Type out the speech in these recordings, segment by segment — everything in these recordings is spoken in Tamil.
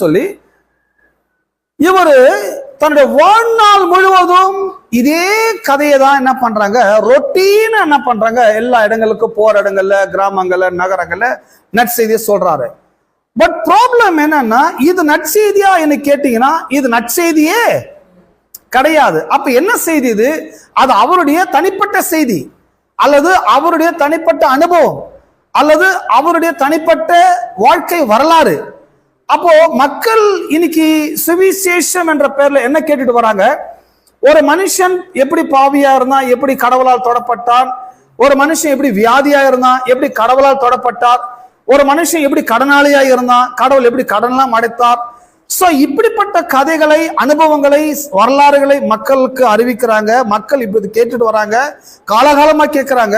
சொல்லி இவரு தன்னுடைய வாழ்நாள் முழுவதும் இதே கதையை தான் என்ன பண்றாங்க, ரொட்டீனா என்ன பண்றாங்க, எல்லா இடங்களுக்கும் போற இடங்கள்ல, கிராமங்கள்ல, நகரங்கள்ல நற்செய்தியை சொல்றாரு. பட் ப்ராப்ளம் என்னன்னா, இது நற்செய்தியா என்ன கேட்டீங்கன்னா இது நற்செய்தியே கிடையாது. அப்ப என்ன செய்தி இது? அது அவருடைய தனிப்பட்ட செய்தி, அல்லது அவருடைய தனிப்பட்ட அனுபவம், அல்லது அவருடைய தனிப்பட்ட வாழ்க்கை வரலாறு. அப்போ மக்கள் இன்னைக்கு சுவிசேஷம் என்ற பெயர்ல என்ன கேட்டுட்டு வராங்க? ஒரு மனுஷன் எப்படி பாவியா இருந்தா எப்படி கடவுளால் தொடப்பட்டார், ஒரு மனுஷன் எப்படி வியாதியா இருந்தா எப்படி கடவுளால் தொடப்பட்டார், ஒரு மனுஷன் எப்படி கடனாளியா இருந்தான் கடவுள் எப்படி கடன்லாம் அடைத்தார். சோ இப்படிப்பட்ட கதைகளை, அனுபவங்களை, வரலாறுகளை மக்களுக்கு அறிவிக்கிறாங்க. மக்கள் இப்படி கேட்டுட்டு வராங்க, காலகாலமா கேட்கிறாங்க.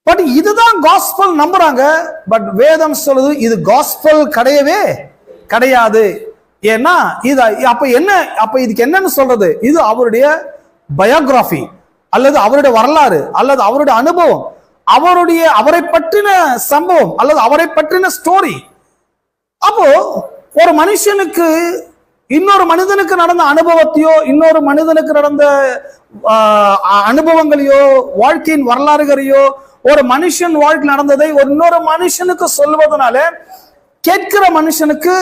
பட் இதுதான் காஸ்பல் நம்புறாங்க. பட் வேதம் சொல்லுது இது காஸ்பல் கிடையவே கிடையாது. ஏன்னா இது அப்ப இதுக்கு என்னன்னு சொல்றது? இது அவருடைய பயோகிராபி, அல்லது அவருடைய வரலாறு, அல்லது அவருடைய அனுபவம், அவரை பற்றின சம்பவம், அல்லது அவரை பற்றின ஸ்டோரி. அப்போ ஒரு மனுஷனுக்கு இன்னொரு மனிதனுக்கு நடந்த அனுபவத்தையோ, இன்னொரு மனிதனுக்கு நடந்த அனுபவங்களையோ, வாழ்க்கையின் வரலாறுகளையோ, ஒரு மனுஷன் வாழ்க்கை நடந்ததை ஒரு இன்னொரு மனுஷனுக்கு சொல்வதனால கேட்கிற மனுஷனுக்கு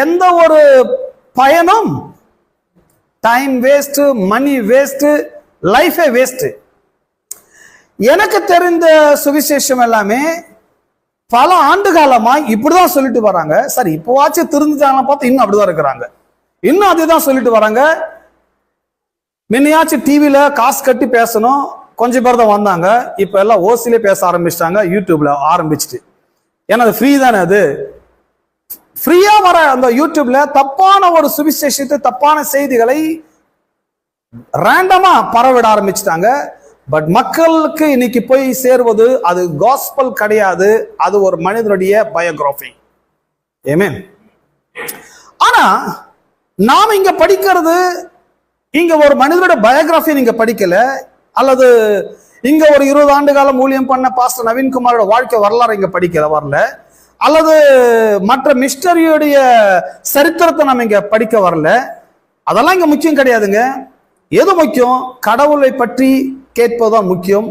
எந்த ஒரு பயனும், டைம் வேஸ்ட், மணி வேஸ்ட், லைஃபே வேஸ்ட். எனக்கு தெரிந்த சுவிசேஷம் எல்லாமே பல ஆண்டு காலமா இப்படிதான் சொல்லிட்டு வராங்க. சரி, இப்போவாச்சும் திருந்துட்டாங்க பார்த்து இன்னும் அப்படிதான் இருக்கிறாங்க, இன்னும் அதுதான் சொல்லிட்டு வராங்க. முன்னையாச்சும் டிவியில காசு கட்டி பேசணும், கொஞ்சம் பேர் தான் வந்தாங்க. இப்ப எல்லாம் ஓசிலே பேச ஆரம்பிச்சிட்டாங்க, யூடியூப்ல ஆரம்பிச்சுட்டு. ஏன்னா அது ஃப்ரீ தானே. அது ஃப்ரீயா வர அந்த யூடியூப்ல தப்பான ஒரு சுவிசேஷத்தை, தப்பான செய்திகளை ரேண்டமா பரவிட ஆரம்பிச்சிட்டாங்க. பட் மக்களுக்கு இன்னைக்கு போய் சேருவது அது காஸ்பல் கிடையாது, அது ஒரு மனிதனுடைய பயோகிராபி. ஆமென். ஆனா நாம இங்க படிக்கிறது, இங்க ஒரு மனிதனுடைய பயோகிராபி நீங்க படிக்கல, அல்லது இங்க ஒரு 20 ஆண்டு காலம் ஊழியம் பண்ண பாஸ்டர் நவீன்குமாரோட வாழ்க்கை வரலாறு இங்க படிக்கல வரல, அல்லது மற்ற மிஸ்டரியுடைய சரித்திரத்தை நம்ம இங்க படிக்க வரல. அதெல்லாம் இங்க முக்கியம் கிடையாதுங்க. எது முக்கியம்? கடவுளை பற்றி கேட்பதுதான் முக்கியம்.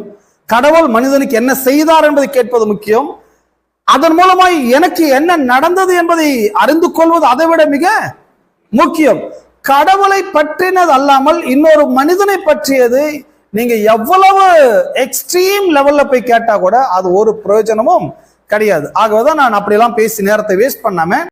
கடவுள் மனிதனுக்கு என்ன செய்தார் என்பதை கேட்பது முக்கியம். அதன் மூலமாய் எனக்கு என்ன நடந்தது என்பதை அறிந்து கொள்வது அதை விட மிக முக்கியம். கடவுளை பற்றினது அல்லாமல் இன்னொரு மனிதனை பற்றியது நீங்க எவ்வளவு எக்ஸ்ட்ரீம் லெவல்ல போய் கேட்டா கூட அது ஒரு பிரயோஜனமும் கிடையாது. ஆகவேதான் நான் அப்படியெல்லாம் பேசி நேரத்தை வேஸ்ட் பண்ணாம